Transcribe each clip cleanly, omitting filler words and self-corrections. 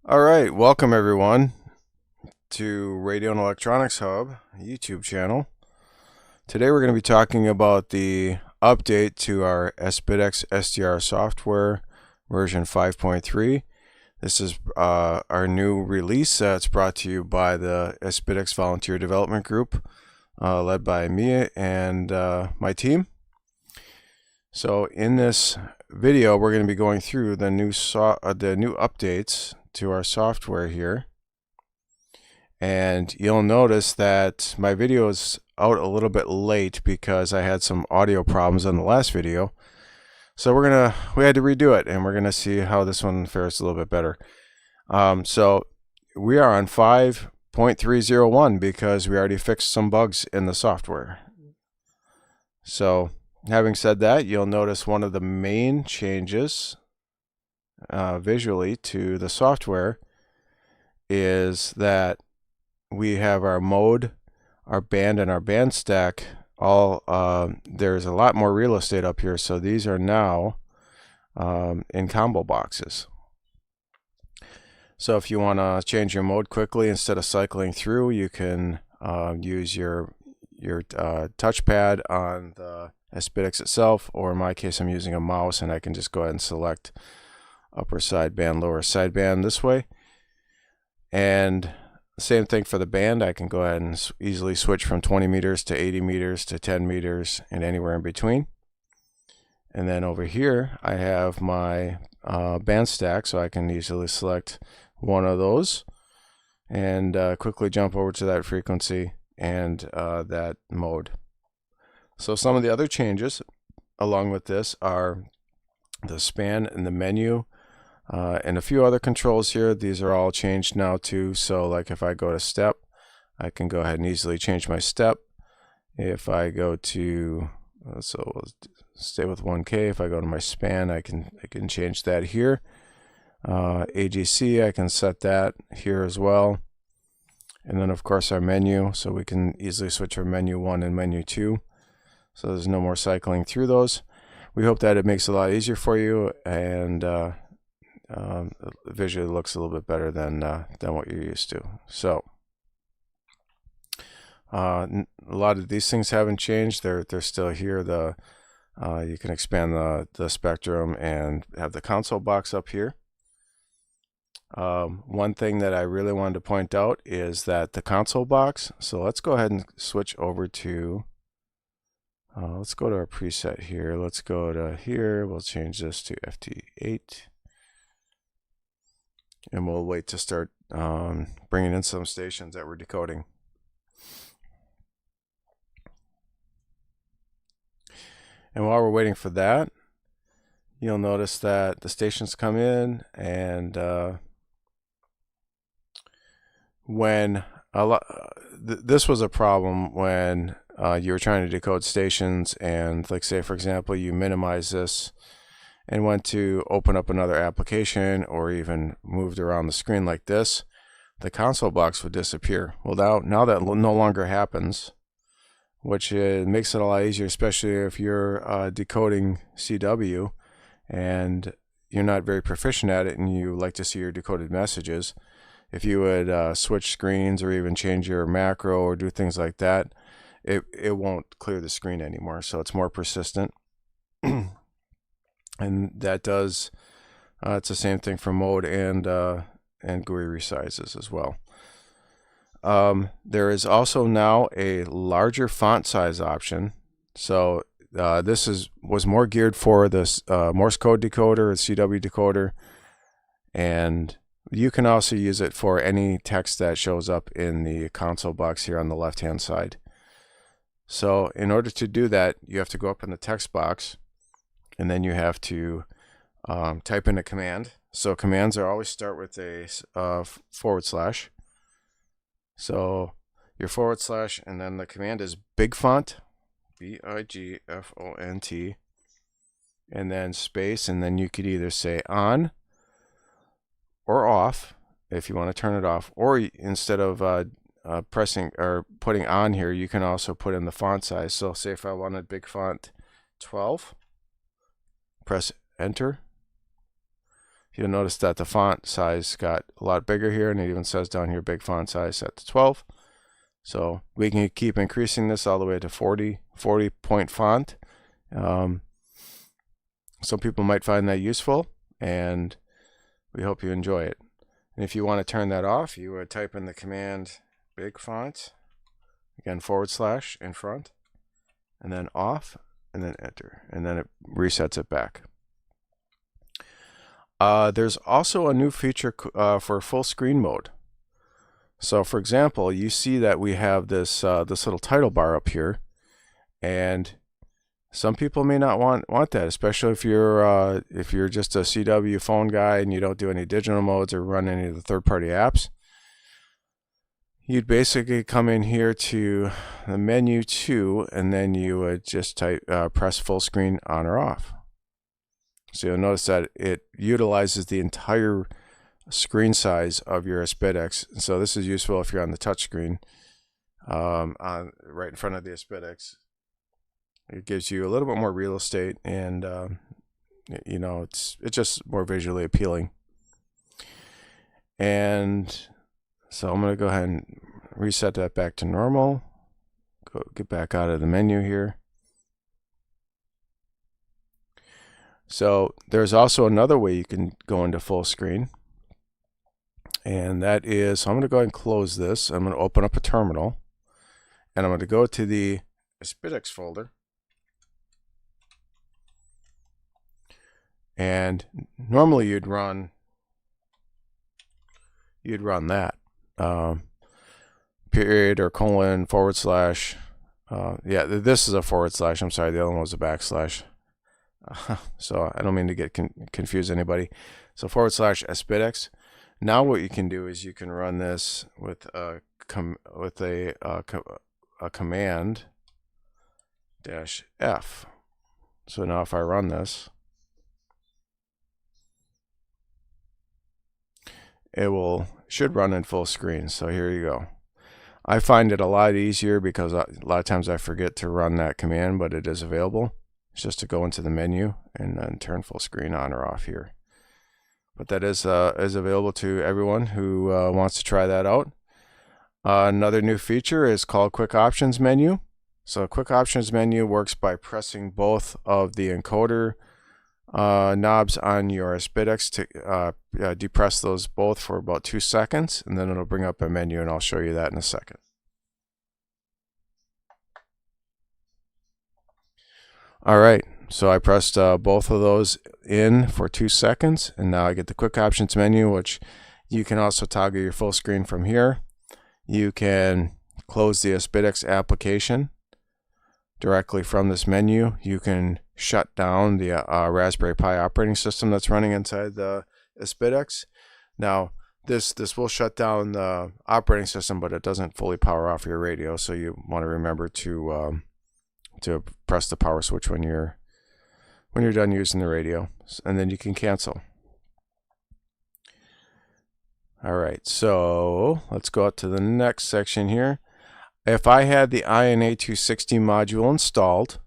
All right, welcome everyone to Radio and Electronics Hub YouTube channel. Today we're going to be talking about the update to our sBitx SDR software version 5.3. This is our new release that's brought to you by the sBitx Volunteer Development Group, led by me and my team. So in this video, we're going to be going through the new updates to our software here, and you'll notice that my video is out a little bit late because I had some audio problems on the last video. So we had to redo it, and we're gonna see how this one fares a little bit better. So we are on 5.301 because we already fixed some bugs in the software. So having said that, you'll notice one of the main changes visually to the software is that we have our mode, our band, and our Bandstack all there's a lot more real estate up here, so these are now in combo boxes. So if you want to change your mode quickly instead of cycling through, you can use your touchpad on the sBitx itself, or in my case I'm using a mouse and I can just go ahead and select upper sideband, lower sideband this way. And same thing for the band. I can go ahead and easily switch from 20 meters to 80 meters to 10 meters and anywhere in between. And then over here I have my Bandstack, so I can easily select one of those and quickly jump over to that frequency and that mode. So some of the other changes along with this are the span and the menu, and a few other controls here. These are all changed now too. So like if I go to step, I can go ahead and easily change my step. If I go to, so we'll stay with 1K. If I go to my span, I can change that here. AGC, I can set that here as well. And then of course our menu, so we can easily switch from menu 1 and menu 2. So there's no more cycling through those. We hope that it makes it a lot easier for you, and visually looks a little bit better than what you're used to. So a lot of these things haven't changed. They're still here. You can expand the spectrum and have the console box up here. One thing that I really wanted to point out is that the console box, so let's go ahead and switch over to let's go to our preset here. Let's go to here. We'll change this to FT8. And we'll wait to start bringing in some stations that we're decoding. And while we're waiting for that, you'll notice that the stations come in, and when this was a problem when you were trying to decode stations, and like say for example you minimize this and went to open up another application or even moved around the screen like this, the console box would disappear. Well, now that no longer happens, which makes it a lot easier, especially if you're decoding CW and you're not very proficient at it and you like to see your decoded messages. If you would switch screens or even change your macro or do things like that, it won't clear the screen anymore, so it's more persistent. And that does, it's the same thing for mode and GUI resizes as well. There is also now a larger font size option. So this was more geared for this Morse code decoder, or CW decoder, and you can also use it for any text that shows up in the console box here on the left hand side. So in order to do that, you have to go up in the text box, and then you have to type in a command. So commands are always start with a /. So your /, and then the command is big font, BIGFONT, and then space, and then you could either say on or off if you want to turn it off, or instead of pressing or putting on here, you can also put in the font size. So say if I wanted big font 12, press enter. You'll notice that the font size got a lot bigger here, and it even says down here big font size set to 12. So we can keep increasing this all the way to 40 point font. Some people might find that useful, and we hope you enjoy it. And if you want to turn that off, you would type in the command big font, again / in front, and then off, and then enter, and then it resets it back. There's also a new feature for full screen mode. So for example, you see that we have this this little title bar up here, and some people may not want that, especially if you're just a CW phone guy and you don't do any digital modes or run any of the third-party apps. You'd basically come in here to the menu 2, and then you would just press full screen on or off. So you'll notice that it utilizes the entire screen size of your sBitx. So this is useful if you're on the touch screen right in front of the sBitx. It gives you a little bit more real estate, and you know, it's just more visually appealing. And so I'm going to go ahead and reset that back to normal. Get back out of the menu here. So there's also another way you can go into full screen, and that is, so I'm going to go ahead and close this. I'm going to open up a terminal, and I'm going to go to the sBitx folder. And normally you'd run that period or colon / yeah, this is a / I'm sorry, the other one was a backslash. So I don't mean to get confuse anybody. So / sBitx. Now what you can do is you can run this with a command -F. So now if I run this, it should run in full screen. So here you go. I find it a lot easier because a lot of times I forget to run that command, but it is available. It's just to go into the menu and then turn full screen on or off here. But that is available to everyone who wants to try that out. Another new feature is called Quick Options menu. So Quick Options menu works by pressing both of the encoder knobs on your sBitx to depress those both for about 2 seconds, and then it'll bring up a menu, and I'll show you that in a second. All right, so I pressed both of those in for 2 seconds, and now I get the Quick Options menu, which you can also toggle your full screen from here. You can close the sBitx application directly from this menu. You can shut down the Raspberry Pi operating system that's running inside the sBitx. Now, this will shut down the operating system, but it doesn't fully power off your radio, so you want to remember to press the power switch when you're done using the radio, and then you can cancel. All right, so let's go out to the next section here. If I had the INA260 module installed,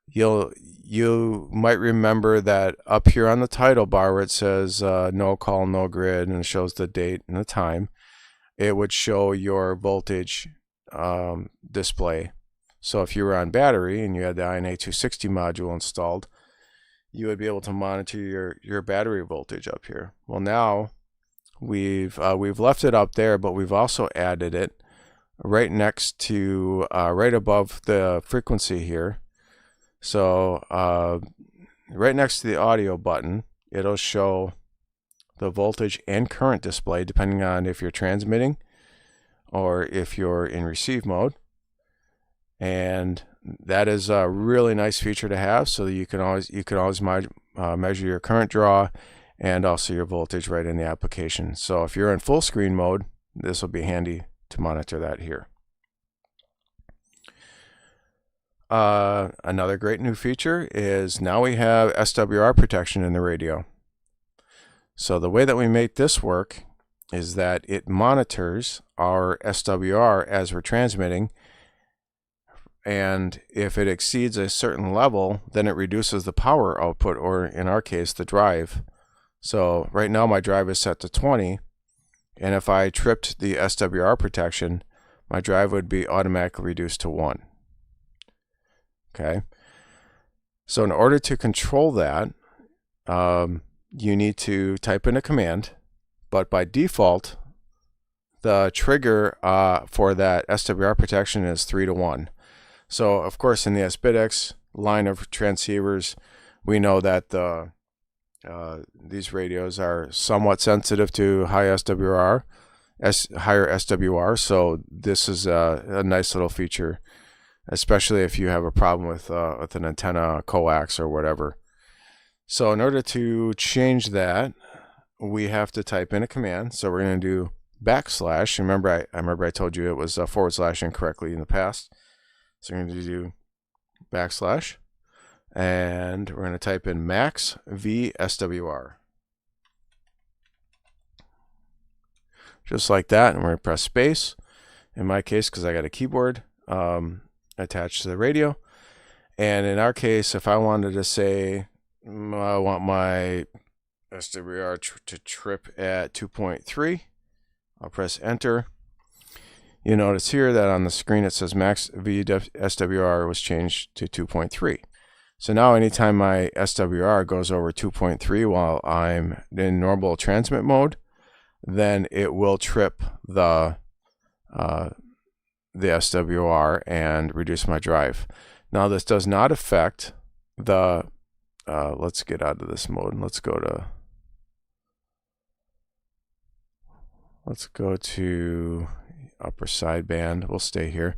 you might remember that up here on the title bar where it says no call, no grid, and it shows the date and the time, it would show your voltage display. So if you were on battery and you had the INA260 module installed, you would be able to monitor your battery voltage up here. Well, now we've left it up there, but we've also added it right next to right above the frequency here. So right next to the audio button, it'll show the voltage and current display depending on if you're transmitting or if you're in receive mode. And that is a really nice feature to have, so that you can always measure your current draw and also your voltage right in the application. So if you're in full screen mode, this will be handy to monitor that here. Another great new feature is now we have SWR protection in the radio. So the way that we make this work is that it monitors our SWR as we're transmitting, and if it exceeds a certain level, then it reduces the power output, or in our case, the drive. So right now my drive is set to 20, and if I tripped the SWR protection, my drive would be automatically reduced to 1. Okay. So in order to control that, you need to type in a command, but by default, the trigger for that SWR protection is 3 to 1. So of course in the sBitx line of transceivers, we know that these radios are somewhat sensitive to high SWR, higher SWR. So this is a nice little feature, especially if you have a problem with an antenna coax or whatever. So in order to change that, we have to type in a command. So we're going to do \. Remember I told you it was / incorrectly in the past. So we're going to do \, and we're going to type in max v SWR. Just like that, and we're going to press space. In my case, because I got a keyboard attached to the radio. And in our case, if I wanted to say I want my SWR to trip at 2.3, I'll press enter. You notice here that on the screen it says max v SWR was changed to 2.3. So now anytime my SWR goes over 2.3 while I'm in normal transmit mode, then it will trip the SWR and reduce my drive. Now this does not affect the let's get out of this mode and let's go to upper sideband. We'll stay here.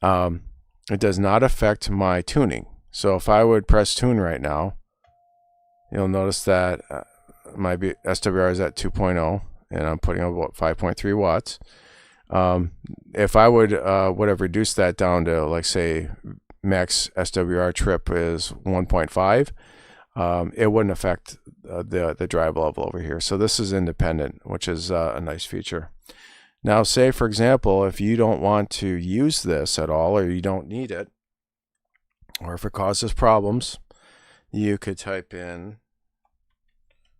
It does not affect my tuning. So if I would press tune right now, you'll notice that my SWR is at 2.0 and I'm putting on about 5.3 watts. If I would have reduced that down to, like, say, max SWR trip is 1.5, it wouldn't affect the drive level over here. So this is independent, which is a nice feature. Now, say, for example, if you don't want to use this at all, or you don't need it, or if it causes problems, you could type in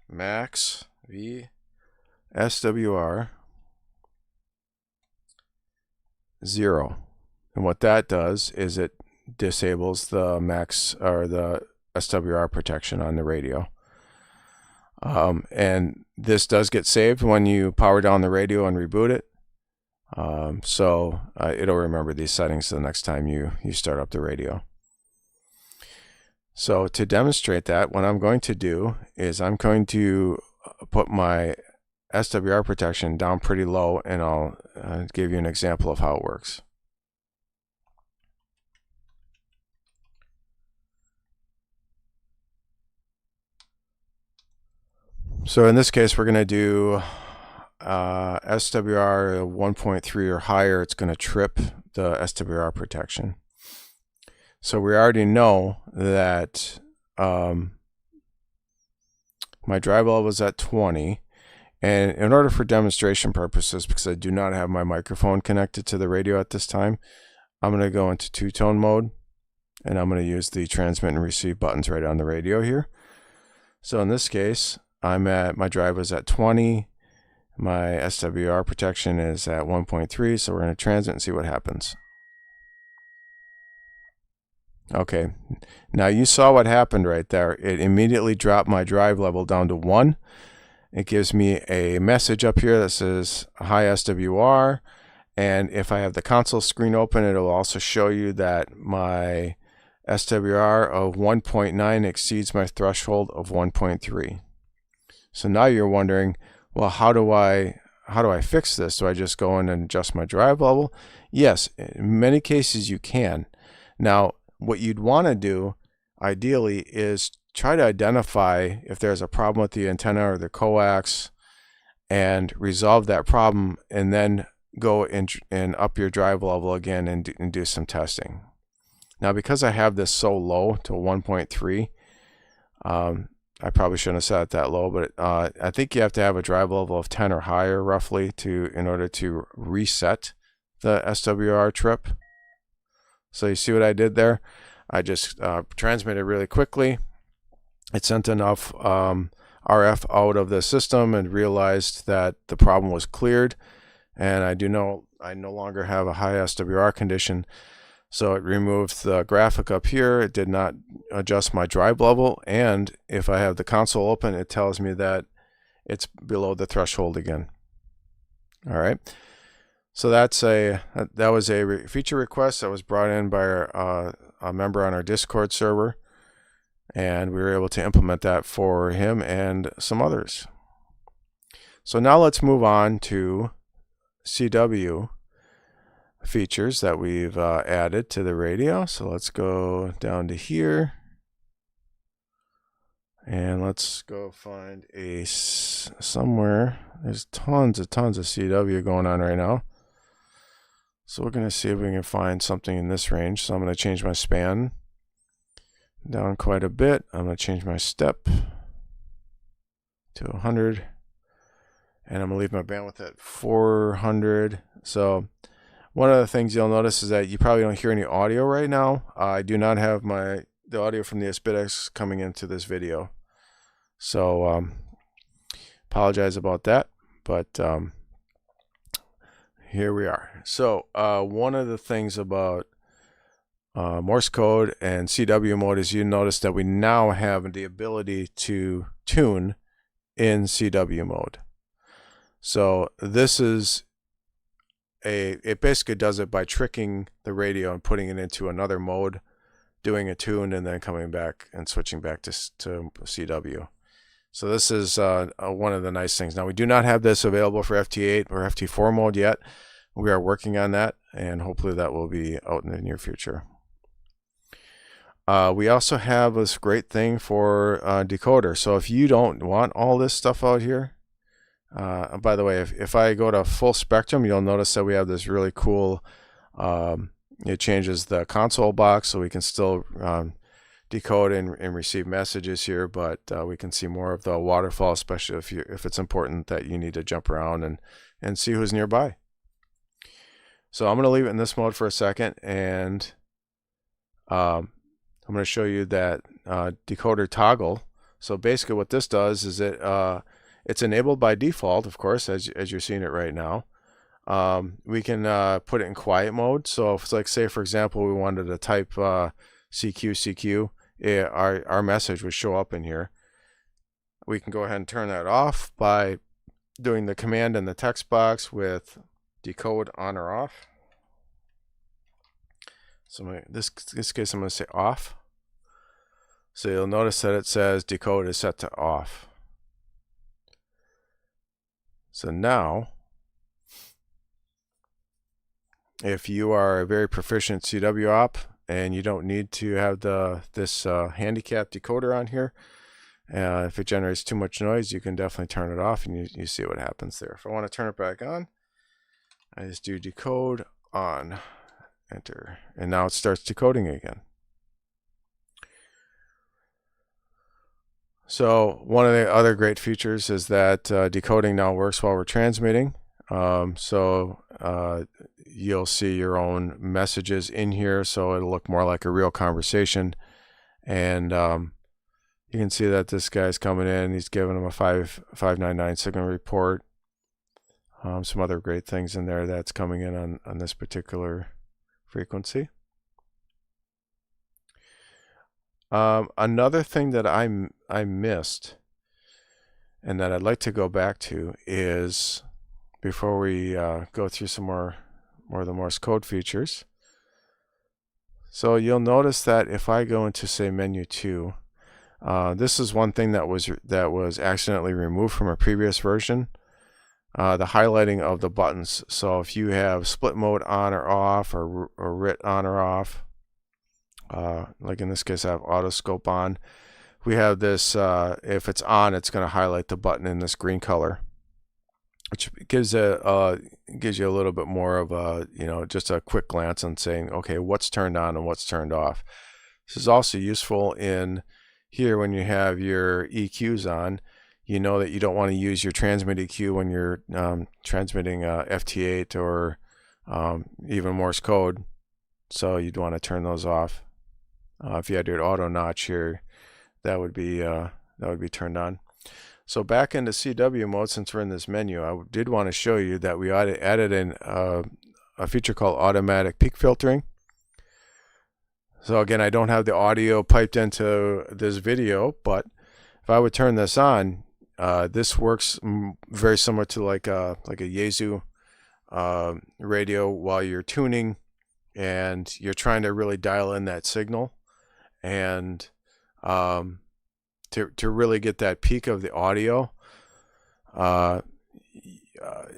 max v SWR 0. And what that does is it disables the max or the SWR protection on the radio. And this does get saved when you power down the radio and reboot it. So it'll remember these settings the next time you start up the radio. So to demonstrate that, what I'm going to do is I'm going to put my SWR protection down pretty low, and I'll give you an example of how it works. So in this case, we're going to do SWR 1.3 or higher. It's going to trip the SWR protection. So we already know that my drive level is at 20. And in order for demonstration purposes, because I do not have my microphone connected to the radio at this time, I'm going to go into two-tone mode, and I'm going to use the transmit and receive buttons right on the radio here. So in this case, my drive is at 20. My SWR protection is at 1.3, so we're going to transmit and see what happens. Okay, now you saw what happened right there. It immediately dropped my drive level down to 1. It gives me a message up here that says high SWR, and if I have the console screen open, it will also show you that my SWR of 1.9 exceeds my threshold of 1.3. So now you're wondering, well, how do I fix this? Do I just go in and adjust my drive level? Yes, in many cases you can. Now, what you'd want to do ideally is try to identify if there's a problem with the antenna or the coax and resolve that problem, and then go and up your drive level again and do some testing. Now, because I have this so low to 1.3, I probably shouldn't have set it that low, but I think you have to have a drive level of 10 or higher roughly in order to reset the SWR trip. So you see what I did there? I just transmitted really quickly. It sent enough RF out of the system and realized that the problem was cleared, and I no longer have a high SWR condition. So it removed the graphic up here. It did not adjust my drive level, and if I have the console open, it tells me that it's below the threshold again. All right. So that was a feature request that was brought in by a member on our Discord server, and we were able to implement that for him and some others. So now let's move on to CW features that we've added to the radio. So let's go down to here, and let's go find somewhere. There's tons of CW going on right now. So we're going to see if we can find something in this range. So I'm going to change my span down quite a bit. I'm going to change my step to 100, and I'm going to leave my bandwidth at 400. So one of the things you'll notice is that you probably don't hear any audio right now. I do not have the audio from the sBitx coming into this video. So apologize about that, but here we are. So one of the things about Morse code and CW mode is you notice that we now have the ability to tune in CW mode. So this is it basically does it by tricking the radio and putting it into another mode, doing a tune, and then coming back and switching back to CW. So this is one of the nice things. Now we do not have this available for FT8 or FT4 mode yet. We are working on that, and hopefully that will be out in the near future. We also have this great thing for decoder. So if you don't want all this stuff out here, by the way, if I go to full spectrum, you'll notice that we have this really cool, it changes the console box so we can still decode and receive messages here, but we can see more of the waterfall, especially if it's important that you need to jump around and see who's nearby. So I'm going to leave it in this mode for a second, and I'm going to show you that decoder toggle. So basically what this does is it's enabled by default, of course, as you're seeing it right now. We can put it in quiet mode. So if it's like, say for example, we wanted to type CQ, our message would show up in here. We can go ahead and turn that off by doing the command in the text box with decode on or off. So in this case, I'm going to say off. So you'll notice that it says decode is set to off. So now, if you are a very proficient CW op and you don't need to have this handicap decoder on here, if it generates too much noise, you can definitely turn it off, and you see what happens there. If I want to turn it back on, I just do decode on, enter, and now it starts decoding again. So one of the other great features is that decoding now works while we're transmitting. You'll see your own messages in here, so it'll look more like a real conversation. And you can see that this guy's coming in. He's giving him a 599 signal report. Some other great things in there that's coming in on this particular frequency. Another thing that I missed and that I'd like to go back to is, before we go through some more of the Morse code features. So you'll notice that if I go into, say, menu 2, this is one thing that was accidentally removed from a previous version. The highlighting of the buttons. So if you have split mode on or off, or RIT on or off, like in this case I have autoscope on, we have this, if it's on, it's going to highlight the button in this green color, which gives you a little bit more of a, just a quick glance on saying, okay, what's turned on and what's turned off. This is also useful in here when you have your EQs on. You know that you don't want to use your transmit EQ when you're transmitting FT8 or even Morse code, so you'd want to turn those off. If you had your auto notch here, that would be turned on. So back into CW mode, since we're in this menu, I did want to show you that we added in a feature called automatic peak filtering. So again, I don't have the audio piped into this video, but if I would turn this on, this works very similar to like a Yaesu radio while you're tuning and you're trying to really dial in that signal and to really get that peak of the audio.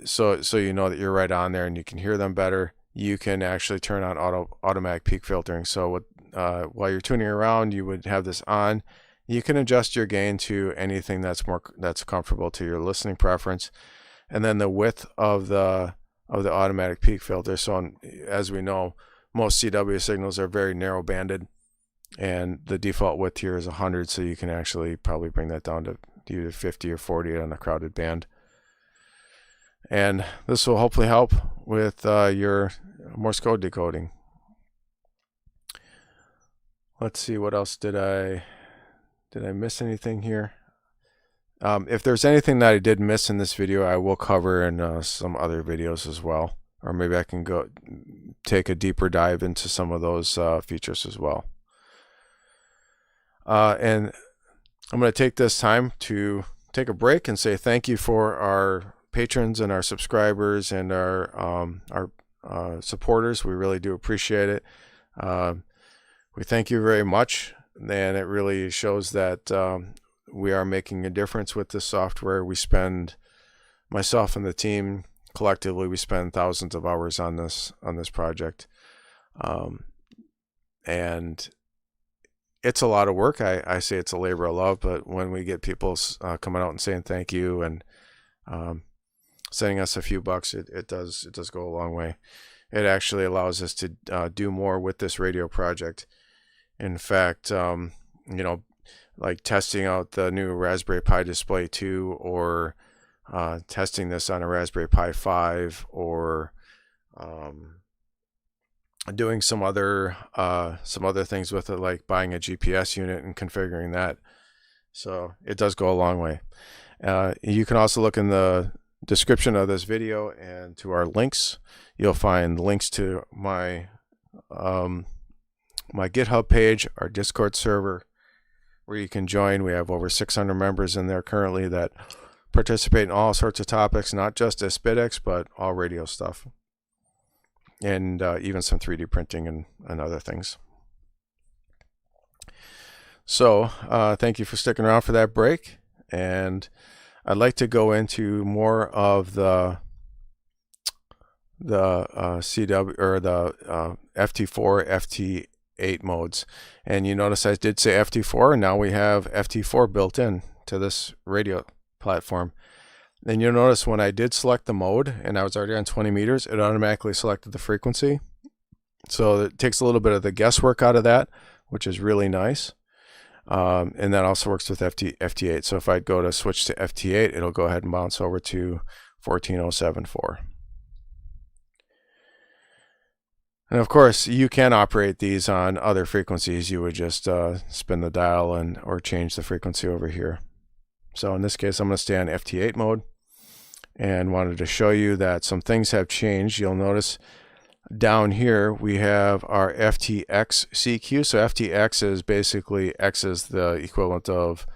So you know that you're right on there and you can hear them better. You can actually turn on automatic peak filtering. So while you're tuning around, you would have this on. You can adjust your gain to anything that's comfortable to your listening preference, and then the width of the automatic peak filter. So as we know, most CW signals are very narrow banded, and the default width here is 100. So you can actually probably bring that down to either 50 or 40 on a crowded band. And this will hopefully help with your Morse code decoding. Let's see, what else did I miss anything here? If there's anything that I did miss in this video, I will cover in some other videos as well, or maybe I can go take a deeper dive into some of those features as well. And I'm going to take this time to take a break and say thank you for our patrons and our subscribers and our supporters. We really do appreciate it. We thank you very much, and it really shows that we are making a difference with this software. We spend, myself and the team collectively, we spend thousands of hours on this project, and it's a lot of work. I say it's a labor of love, but when we get people coming out and saying thank you and sending us a few bucks, it does go a long way. It actually allows us to do more with this radio project. In fact, like testing out the new Raspberry Pi Display 2, or testing this on a Raspberry Pi 5, or doing some other things with it, like buying a GPS unit and configuring that. So it does go a long way. You can also look in the description of this video and to our links. You'll find links to my my GitHub page, our Discord server, where you can join. We have over 600 members in there currently that participate in all sorts of topics, not just sBitx, but all radio stuff, and even some 3D printing and other things. So thank you for sticking around for that break, and I'd like to go into more of the CW or the FT4, FT8 modes. And you notice I did say FT4, and now we have FT4 built in to this radio platform. And you'll notice when I did select the mode and I was already on 20 meters, it automatically selected the frequency. So it takes a little bit of the guesswork out of that, which is really nice. And that also works with FT8. So if I go to switch to FT8, it'll go ahead and bounce over to 14074. And of course, you can operate these on other frequencies. You would just spin the dial or change the frequency over here. So in this case, I'm going to stay on FT8 mode, and wanted to show you that some things have changed. You'll notice down here we have our FTx CQ. So FTx is basically, X is the equivalent of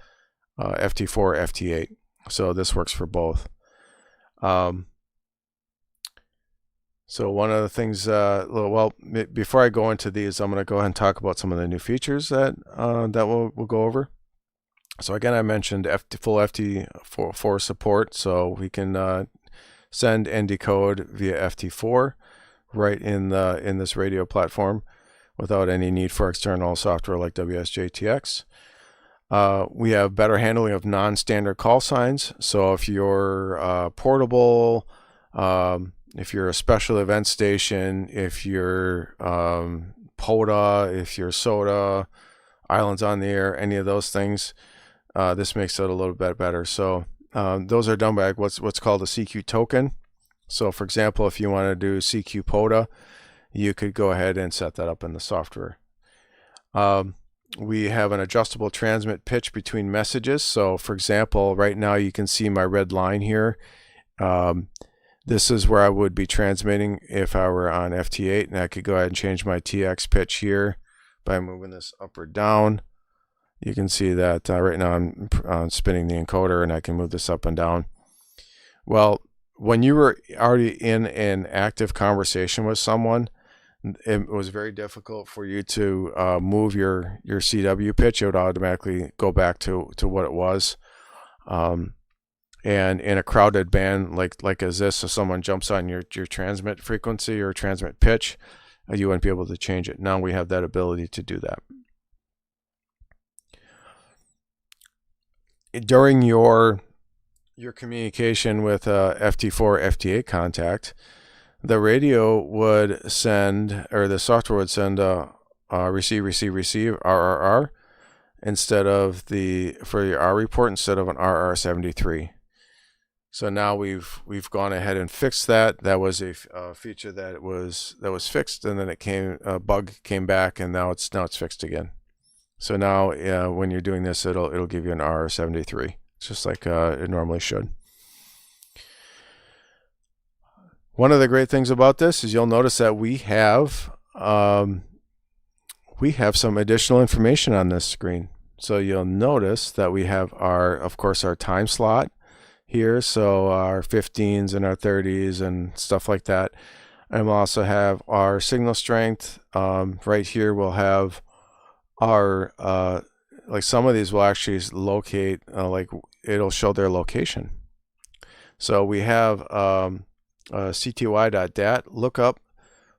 FT4, FT8. So this works for both. So one of the things, well, before I go into these, I'm going to go ahead and talk about some of the new features that we'll go over. So again, I mentioned full FT4 support, so we can send and decode via FT4 right in this radio platform without any need for external software like WSJTX. We have better handling of non-standard call signs. So if you're portable, if you're a special event station, if you're POTA, if you're SOTA, Islands on the Air, any of those things, this makes it a little bit better. So those are done by what's called a CQ token. So for example, if you want to do CQ POTA, you could go ahead and set that up in the software. we have an adjustable transmit pitch between messages. So for example, right now you can see my red line here. This is where I would be transmitting if I were on FT8, and I could go ahead and change my TX pitch here by moving this up or down. You can see that right now I'm spinning the encoder, and I can move this up and down. Well, when you were already in an active conversation with someone, it was very difficult for you to move your CW pitch. It would automatically go back to what it was. And in a crowded band like as this, if someone jumps on your transmit frequency or transmit pitch, you wouldn't be able to change it. Now we have that ability to do that. During your communication with FT4, FT8 contact, the radio would send, or the software would send a receive, RRR instead of for your R report instead of an RR73. So now we've gone ahead and fixed that. That was a feature that was fixed, and then a bug came back, and now it's fixed again. So now when you're doing this, it'll give you an RR73, just like it normally should. One of the great things about this is you'll notice that we have some additional information on this screen. So you'll notice that we have of course our time slot here, so our 15s and our 30s and stuff like that. And we'll also have our signal strength. Right here we'll have our like some of these will actually locate, like it'll show their location. So we have cty.dat lookup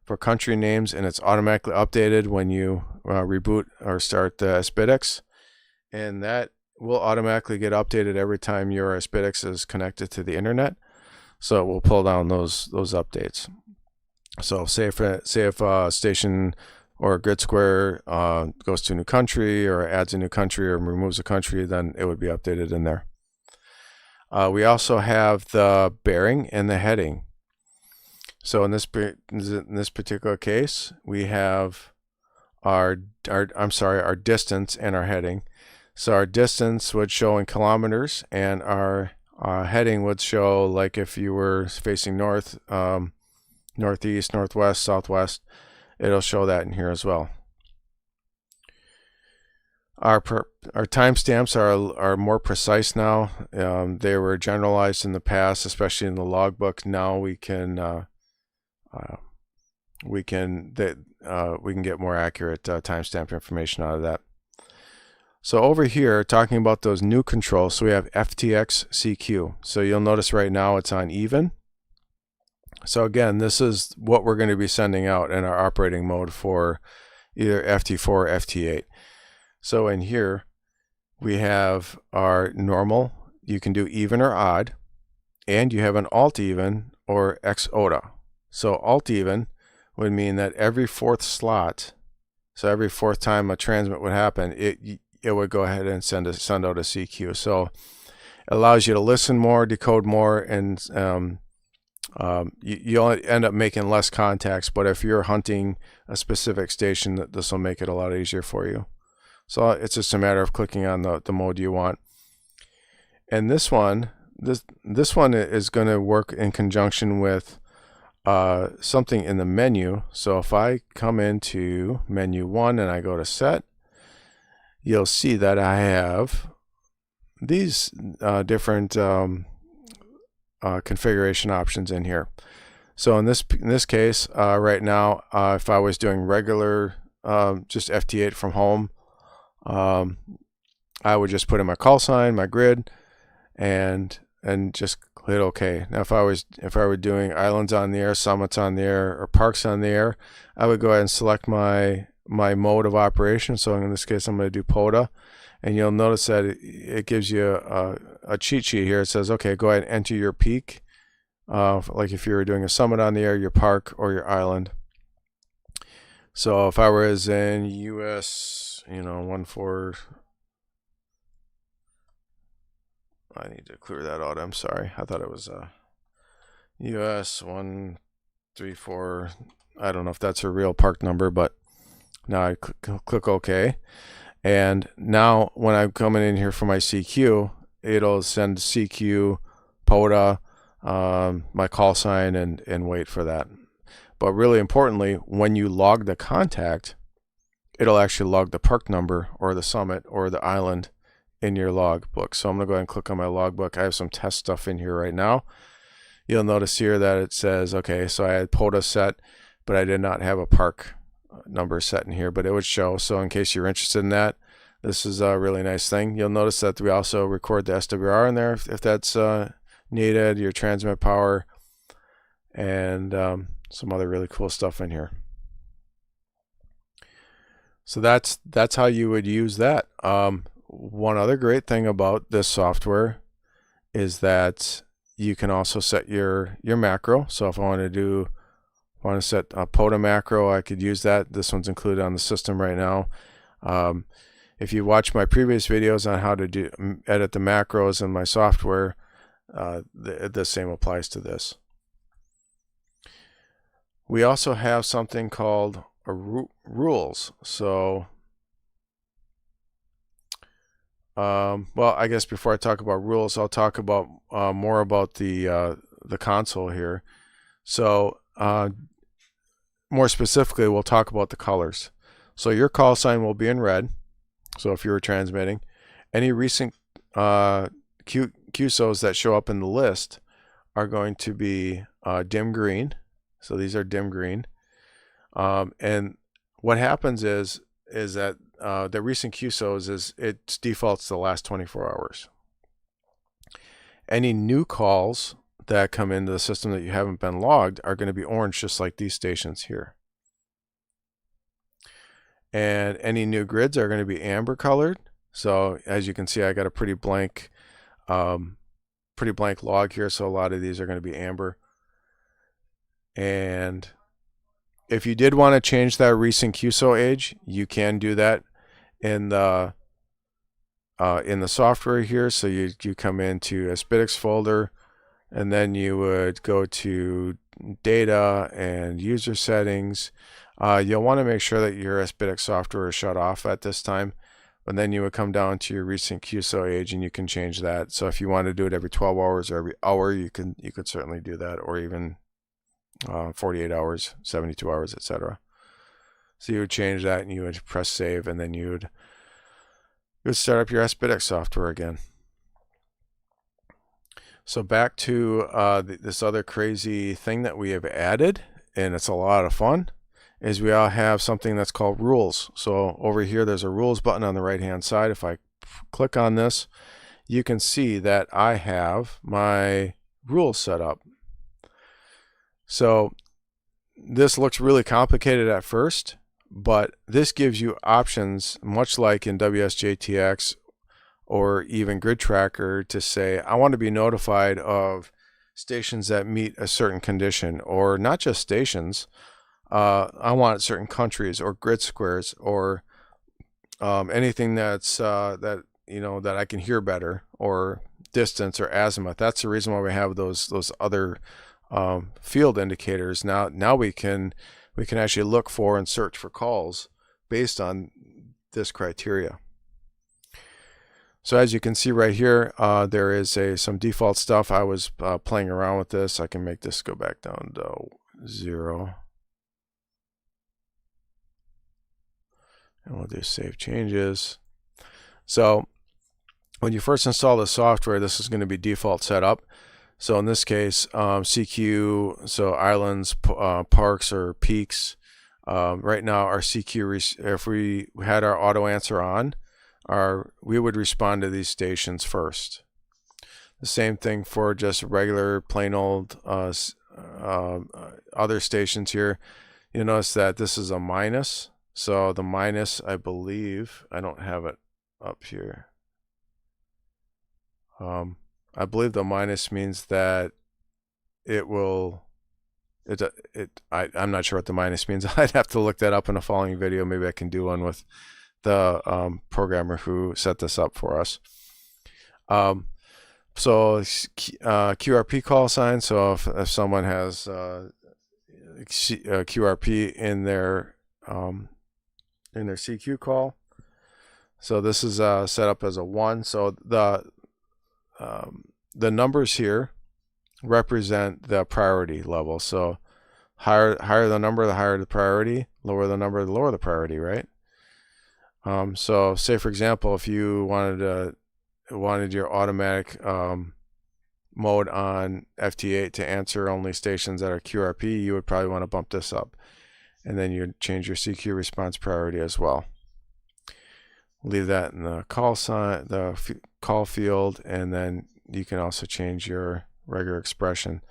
for country names, and it's automatically updated when you reboot or start the sBitx, and that will automatically get updated every time your sBitx is connected to the internet. So it will pull down those updates. So say if a station or a grid square goes to a new country or adds a new country or removes a country, then it would be updated in there. We also have the bearing and the heading. So in this particular case, we have our distance and our heading. So our distance would show in kilometers, and our heading would show, like if you were facing north, northeast, northwest, southwest, it'll show that in here as well. Our timestamps are more precise now. They were generalized in the past, especially in the logbook. Now we can get more accurate timestamp information out of that. So over here, talking about those new controls, so we have FTx CQ. So you'll notice right now it's on even. So again, this is what we're going to be sending out in our operating mode for either FT4 or FT8. So in here, we have our normal. You can do even or odd, and you have an alt even or XOTA. So alt even would mean that every fourth slot, so every fourth time a transmit would happen, it would go ahead and send out a CQ. So it allows you to listen more, decode more, and you'll end up making less contacts. But if you're hunting a specific station, this will make it a lot easier for you. So it's just a matter of clicking on the mode you want. And this one is going to work in conjunction with something in the menu. So if I come into menu 1 and I go to set, you'll see that I have these different configuration options in here. So in this case, right now, if I was doing regular just FT8 from home, I would just put in my call sign, my grid, and just hit OK. Now if I were doing islands on the air, summits on the air, or parks on the air, I would go ahead and select my mode of operation. So in this case, I'm going to do POTA, and you'll notice that it gives you a cheat sheet here. It says, okay, go ahead and enter your peak, like if you were doing a summit on the air, your park, or your island. So if I was in US, 14, I need to clear that out. I'm sorry. I thought it was US 134. I don't know if that's a real park number, but now I click OK. And now when I'm coming in here for my CQ, it'll send CQ, POTA, my call sign, and wait for that. But really importantly, when you log the contact, it'll actually log the park number or the summit or the island in your logbook. So I'm going to go ahead and click on my logbook. I have some test stuff in here right now. You'll notice here that it says, okay, so I had POTA set, but I did not have a park number set in here, but it would show. So in case you're interested in that, this is a really nice thing. You'll notice that we also record the SWR in there if that's needed, your transmit power, and some other really cool stuff in here. So that's how you would use that. One other great thing about this software is that you can also set your macro. So if I want to set a POTA macro, I could use that. This one's included on the system right now. If you watch my previous videos on how to edit the macros in my software, the same applies to this. We also have something called rules. So, well, I guess before I talk about rules, I'll talk about more about the console here. So, more specifically, we'll talk about the colors. So your call sign will be in red. So if you were transmitting, any recent QSOs that show up in the list are going to be dim green. So these are dim green. And what happens is that the recent QSOs it defaults to the last 24 hours. Any new calls that come into the system that you haven't been logged are going to be orange, just like these stations here. And any new grids are going to be amber colored. So as you can see, I got a pretty blank log here. So a lot of these are going to be amber. And if you did want to change that recent QSO age, you can do that in the software here. So you come into a sBitx folder, and then you would go to data and user settings. You'll want to make sure that your sBitx software is shut off at this time, but then you would come down to your recent QSO age and you can change that. So if you want to do it every 12 hours or every hour, you could certainly do that, or even 48 hours, 72 hours, etc. So you would change that and you would press save, and then you would start up your sBitx software again. So back to this other crazy thing that we have added, and it's a lot of fun, is we all have something that's called rules. So over here, there's a rules button on the right hand side. If I click on this, you can see that I have my rules set up. So this looks really complicated at first, but this gives you options, much like in WSJTX or even Gridtracker, to say, I want to be notified of stations that meet a certain condition, or not just stations. I want certain countries or grid squares, or anything that's that I can hear better, or distance or azimuth. That's the reason why we have those other field indicators. Now we can actually look for and search for calls based on this criteria. So as you can see right here, there is some default stuff. I was playing around with this. I can make this go back down to 0. And we'll do save changes. So when you first install the software, this is going to be default setup. So in this case, CQ, so islands, parks, or peaks. Right now, our CQ, if we had our auto answer on, we would respond to these stations first. The same thing for just regular plain old other stations here. You'll notice that this is a minus. So the minus, I believe, I don't have it up here. I believe the minus means that I'm not sure what the minus means. I'd have to look that up in a following video. Maybe I can do one with the programmer who set this up for us. So QRP call sign. So if someone has QRP in their CQ call, So this is set up as a 1. So the numbers here represent the priority level. So higher the number, the higher the priority. Lower the number, the lower the priority, right? So say for example, if you wanted your automatic mode on FT8 to answer only stations that are QRP, you would probably want to bump this up, and then you'd change your CQ response priority as well. Leave that in the call sign, the call field, and then you can also change your regular expression.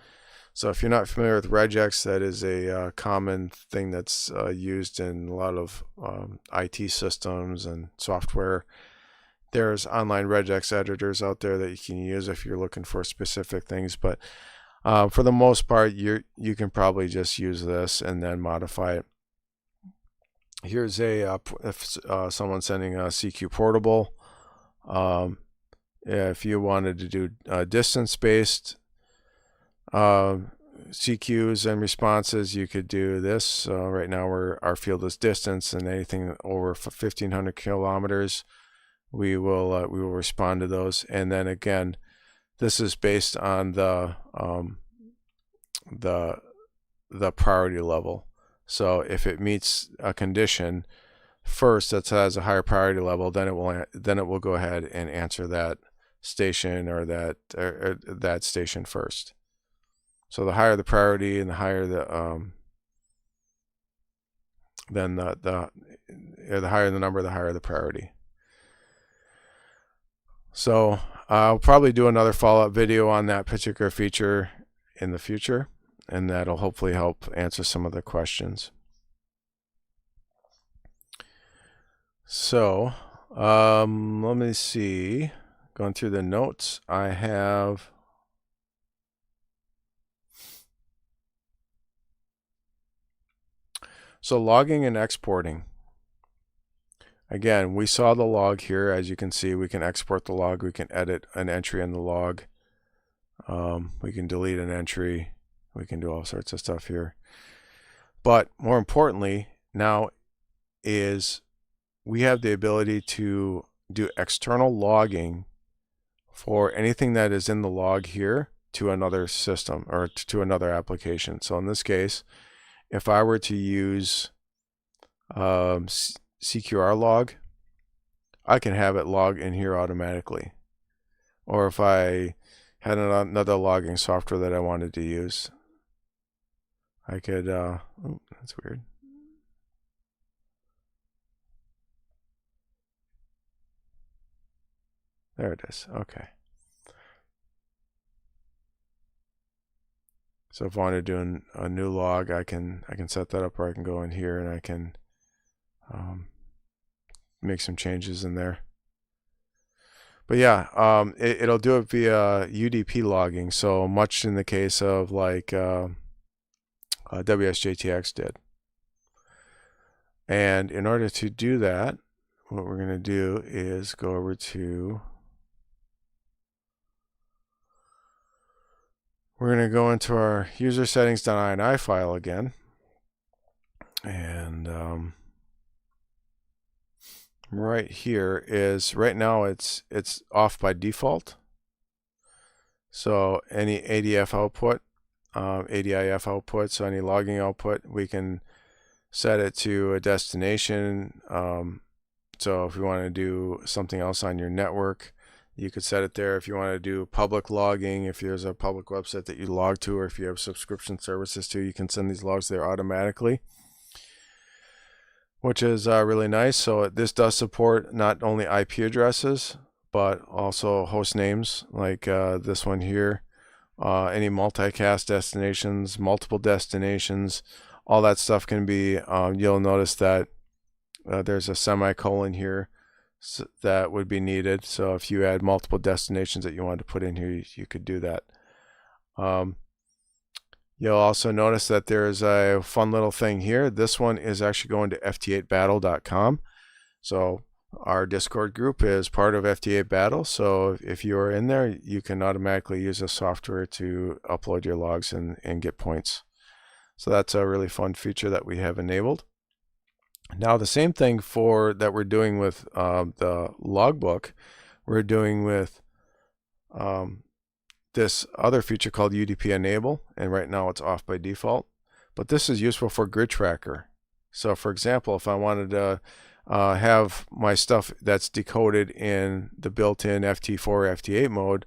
So if you're not familiar with regex, that is a common thing that's used in a lot of IT systems and software. There's online regex editors out there that you can use if you're looking for specific things, but for the most part, you can probably just use this and then modify it. Here's a if someone's sending a CQ portable. If you wanted to do distance-based CQs and responses, you could do this. Right now our field is distance, and anything over 1,500 kilometers, we will respond to those. And then again, this is based on the priority level. So if it meets a condition first that has a higher priority level, then it will go ahead and answer that station or that station first. So the higher the priority and the higher the the higher the number, the higher the priority. So I'll probably do another follow-up video on that particular feature in the future, and that'll hopefully help answer some of the questions. So let me see. Going through the notes, I have so logging and exporting. Again, we saw the log here. As you can see, we can export the log. We can edit an entry in the log. We can delete an entry. We can do all sorts of stuff here. But more importantly, now is we have the ability to do external logging for anything that is in the log here to another system or to another application. So in this case, if I were to use CQR log, I can have it log in here automatically. Or if I had another logging software that I wanted to use, I could, oh, that's weird. There it is. Okay. So if I want to do a new log, I can set that up, or I can go in here and I can make some changes in there. But yeah, it'll do it via UDP logging, so much in the case of like WSJTX did. And in order to do that, what we're going to do is go over to, we're going to go into our user settings.ini file again, and right here is, right now it's off by default. So any ADF output, ADIF output, so any logging output, we can set it to a destination. So if you want to do something else on your network, you could set it there. If you want to do public logging, if there's a public website that you log to, or if you have subscription services to, you can send these logs there automatically, which is really nice. So this does support not only IP addresses, but also host names like this one here, any multicast destinations, multiple destinations, all that stuff can be, you'll notice that there's a semicolon here that would be needed. So if you had multiple destinations that you wanted to put in here, you could do that. You'll also notice that there's a fun little thing here. This one is actually going to ft8battle.com. So our Discord group is part of FT8 Battle. So if you are in there, you can automatically use the software to upload your logs and get points. So that's a really fun feature that we have enabled. Now the same thing that we're doing with the logbook, we're doing with this other feature called UDP enable, and right now it's off by default. But this is useful for Gridtracker. So for example, if I wanted to have my stuff that's decoded in the built-in FT4 or FT8 mode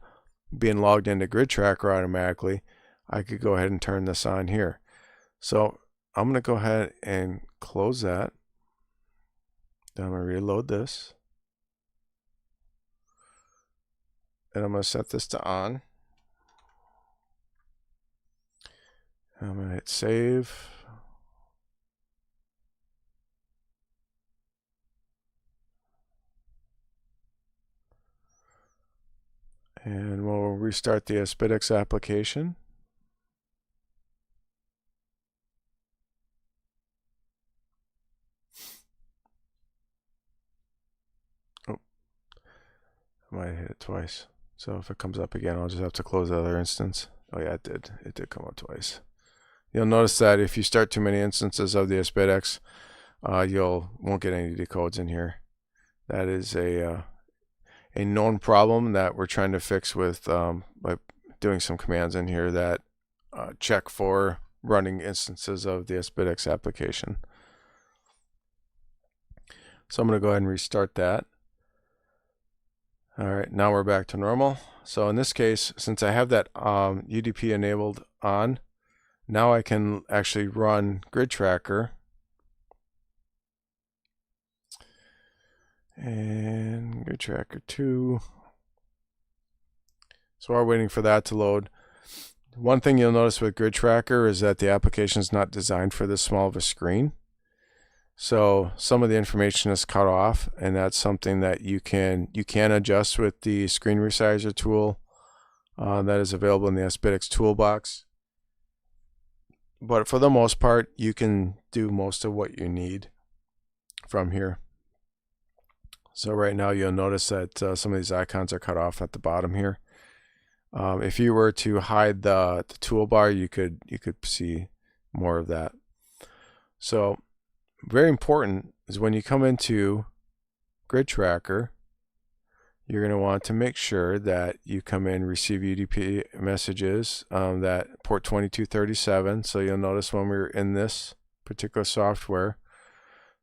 being logged into Gridtracker automatically, I could go ahead and turn this on here. So I'm going to go ahead and close that. Then I'm going to reload this. And I'm going to set this to on. I'm going to hit save. And we'll restart the sBitx application. Oh, I might hit it twice. So if it comes up again, I'll just have to close the other instance. Oh yeah, it did. It did come up twice. You'll notice that if you start too many instances of the sBitx, won't get any decodes in here. That is a known problem that we're trying to fix with by doing some commands in here that check for running instances of the sBitx application. So I'm going to go ahead and restart that. All right, now we're back to normal. So in this case, since I have that UDP enabled on, now I can actually run Gridtracker. And Gridtracker 2. So while we're waiting for that to load, one thing you'll notice with Gridtracker is that the application is not designed for this small of a screen. So some of the information is cut off, and that's something that you can adjust with the screen resizer tool that is available in the sBitx toolbox. But for the most part, you can do most of what you need from here. So right now you'll notice that some of these icons are cut off at the bottom here. If you were to hide the toolbar, you could see more of that. So very important is when you come into Gridtracker, you're going to want to make sure that you come in receive UDP messages that port 2237. So you'll notice when we're in this particular software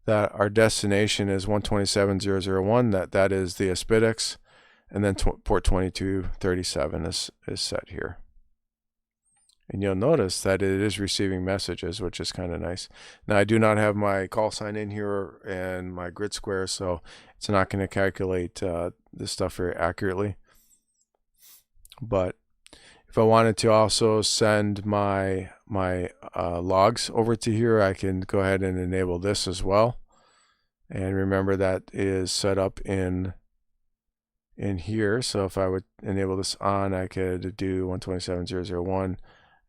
that our destination is 127.0.0.1, that is the sBitx, and then port 2237 is set here. And you'll notice that it is receiving messages, which is kind of nice. Now I do not have my call sign in here and my grid square, so it's not going to calculate this stuff very accurately. But if I wanted to also send my logs over to here, I can go ahead and enable this as well. And remember that is set up in here. So if I would enable this on, I could do 127.0.0.1.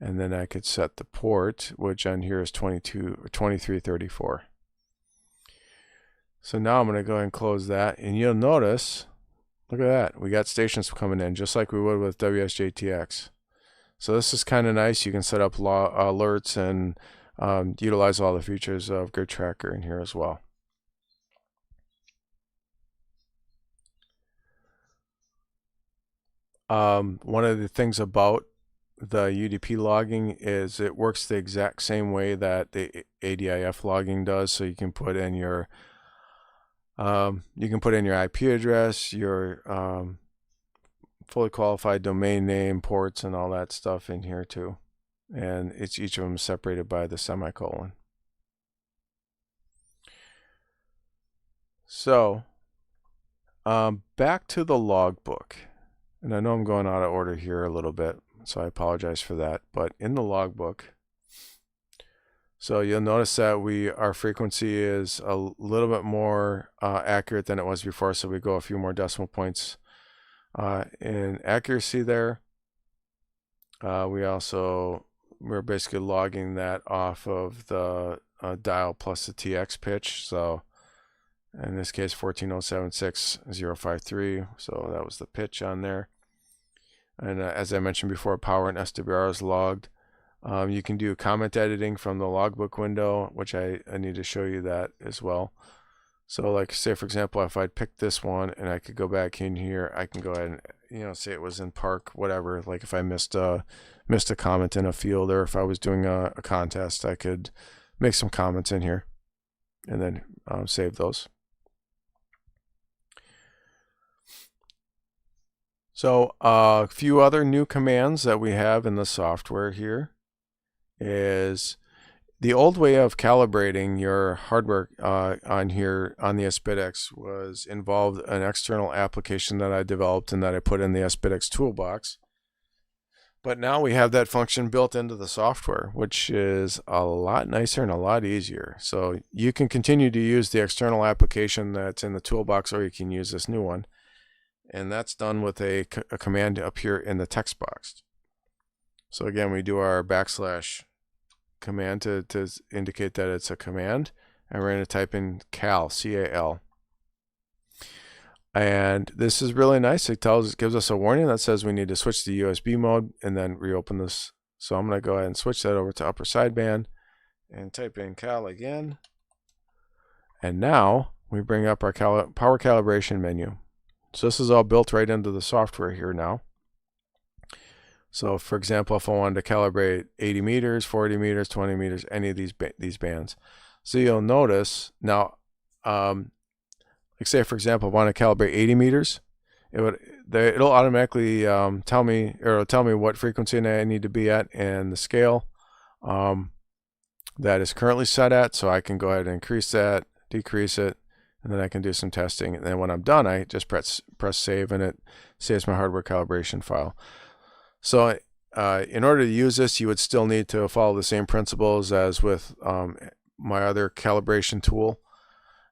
And then I could set the port, which on here is 2334. So now I'm going to go ahead and close that. And you'll notice, look at that. We got stations coming in just like we would with WSJTX. So this is kind of nice. You can set up alerts and utilize all the features of Gridtracker in here as well. One of the things about the UDP logging is it works the exact same way that the ADIF logging does. So you can put in your IP address, your fully qualified domain name, ports, and all that stuff in here too. And each of them separated by the semicolon. So back to the logbook. And I know I'm going out of order here a little bit, so I apologize for that. But in the logbook, so you'll notice that our frequency is a little bit more accurate than it was before. So we go a few more decimal points in accuracy there. We're basically logging that off of the dial plus the TX pitch. So in this case 14.076.053, so that was the pitch on there. And as I mentioned before, power and SWR is logged. You can do comment editing from the logbook window, which I need to show you that as well. So like say for example, if I'd pick this one and I could go back in here, I can go ahead and say it was in park, whatever. Like if I missed a comment in a field, or if I was doing a contest, I could make some comments in here and then save those. So a few other new commands that we have in the software here is the old way of calibrating your hardware on here on the sBitx was involved an external application that I developed and that I put in the sBitx toolbox. But now we have that function built into the software, which is a lot nicer and a lot easier. So you can continue to use the external application that's in the toolbox, or you can use this new one. And that's done with a command up here in the text box. So again, we do our / command to indicate that it's a command, and we're going to type in cal, C-A-L. And this is really nice. It gives us a warning that says we need to switch to USB mode and then reopen this. So I'm going to go ahead and switch that over to upper sideband and type in cal again. And now we bring up our power calibration menu. So this is all built right into the software here now. So for example, if I wanted to calibrate 80 meters, 40 meters, 20 meters, any of these bands. So you'll notice now, like say for example, if I want to calibrate 80 meters, it'll automatically tell me what frequency I need to be at and the scale that is currently set at. So I can go ahead and increase that, decrease it, and then I can do some testing. And then when I'm done, I just press save, and it saves my hardware calibration file. So in order to use this, you would still need to follow the same principles as with my other calibration tool,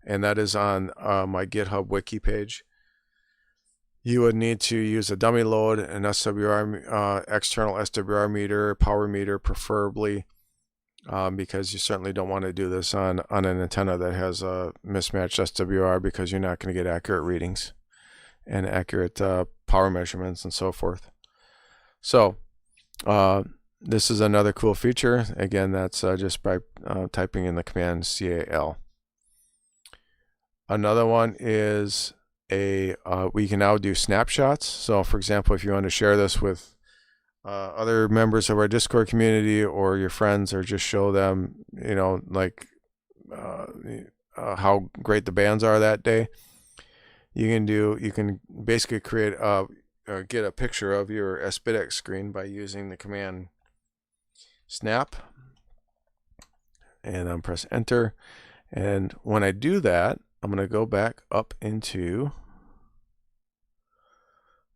and that is on my GitHub wiki page. You would need to use a dummy load, an SWR, external SWR meter, power meter preferably, because you certainly don't want to do this on an antenna that has a mismatched SWR, because you're not going to get accurate readings and accurate power measurements and so forth. So this is another cool feature. Again, that's just by typing in the command cal. Another one is we can now do snapshots. So for example, if you want to share this with other members of our Discord community or your friends, or just show them, like how great the bands are that day, you can basically create get a picture of your sBitx screen by using the command snap, and press enter. And when I do that, I'm going to go back up into,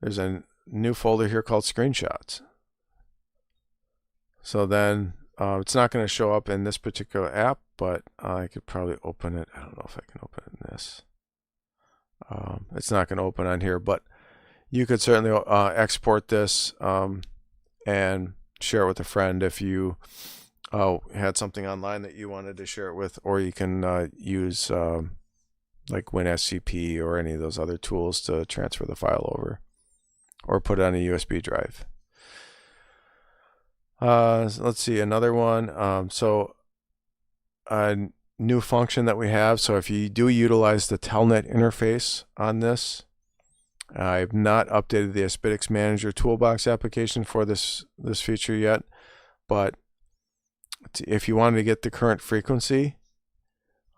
there's a new folder here called screenshots. So then it's not going to show up in this particular app, but I could probably open it. I don't know if I can open it in this. It's not going to open on here, but you could certainly export this and share it with a friend if you had something online that you wanted to share it with, or you can use like WinSCP or any of those other tools to transfer the file over, or put it on a USB drive. Let's see, another one. So a new function that we have. So if you do utilize the Telnet interface on this, I've not updated the sBitx Manager Toolbox application for this feature yet, but if you wanted to get the current frequency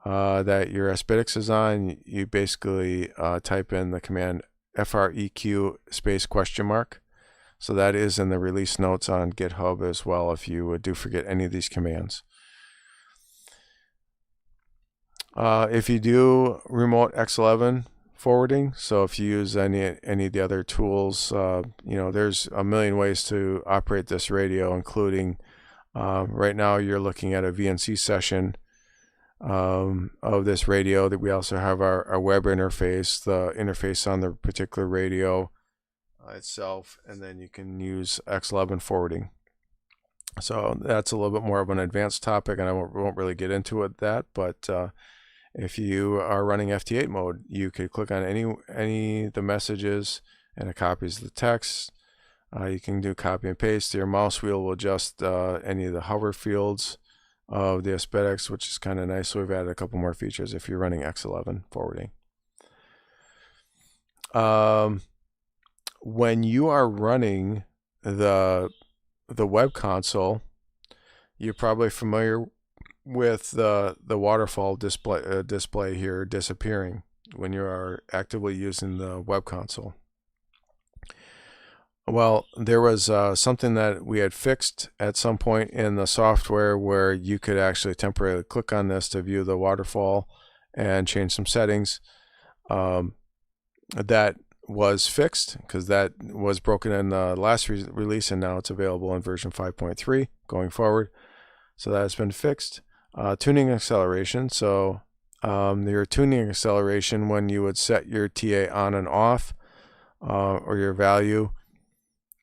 that your sBitx is on, you basically type in the command freq !? So that is in the release notes on GitHub as well, if you do forget any of these commands. If you do remote X11 forwarding, so if you use any of the other tools, there's a million ways to operate this radio, including right now you're looking at a VNC session of this radio. That we also have our web interface, the interface on the particular radio itself, and then you can use X11 forwarding. So that's a little bit more of an advanced topic, and I won't really get into it but if you are running FT8 mode, you could click on any of the messages, and it copies the text, You can do copy and paste. Your mouse wheel will adjust any of the hover fields of the sBitx, which is kind of nice. So we've added a couple more features if you're running X11 forwarding. When you are running the web console, you're probably familiar with the waterfall display here disappearing when you are actively using the web console. Well, there was something that we had fixed at some point in the software where you could actually temporarily click on this to view the waterfall and change some settings. That was fixed because that was broken in the last release, and now it's available in version 5.3 going forward. So that has been fixed. Tuning acceleration. So your tuning acceleration, when you would set your TA on and off or your value,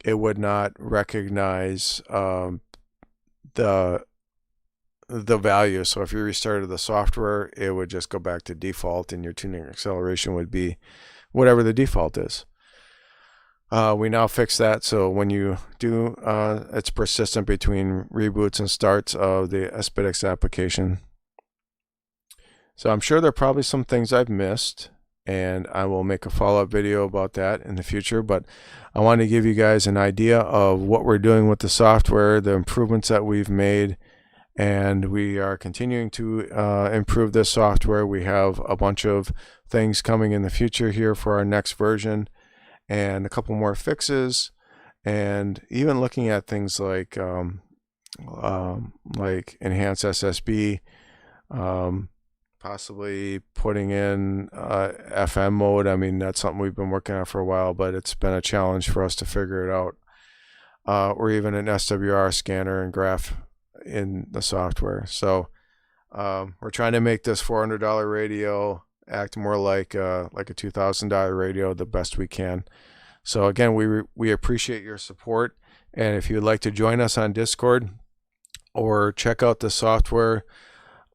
it would not recognize the value. So if you restarted the software, it would just go back to default, and your tuning acceleration would be whatever the default is. We now fix that, so when you do, it's persistent between reboots and starts of the sBitx application. So I'm sure there are probably some things I've missed, and I will make a follow-up video about that in the future, but I want to give you guys an idea of what we're doing with the software, the improvements that we've made, and we are continuing to improve this software. We have a bunch of things coming in the future here for our next version, and a couple more fixes, and even looking at things like enhanced SSB, possibly putting in FM mode. I mean, that's something we've been working on for a while, but it's been a challenge for us to figure it out. Or even an SWR scanner and graph in the software. So we're trying to make this $400 radio act more like a $2,000 radio the best we can. So again, we appreciate your support, and if you'd like to join us on Discord or check out the software,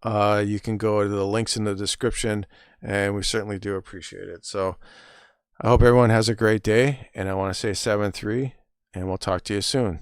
you can go to the links in the description, and we certainly do appreciate it. So I hope everyone has a great day, and I want to say 7-3, and we'll talk to you soon.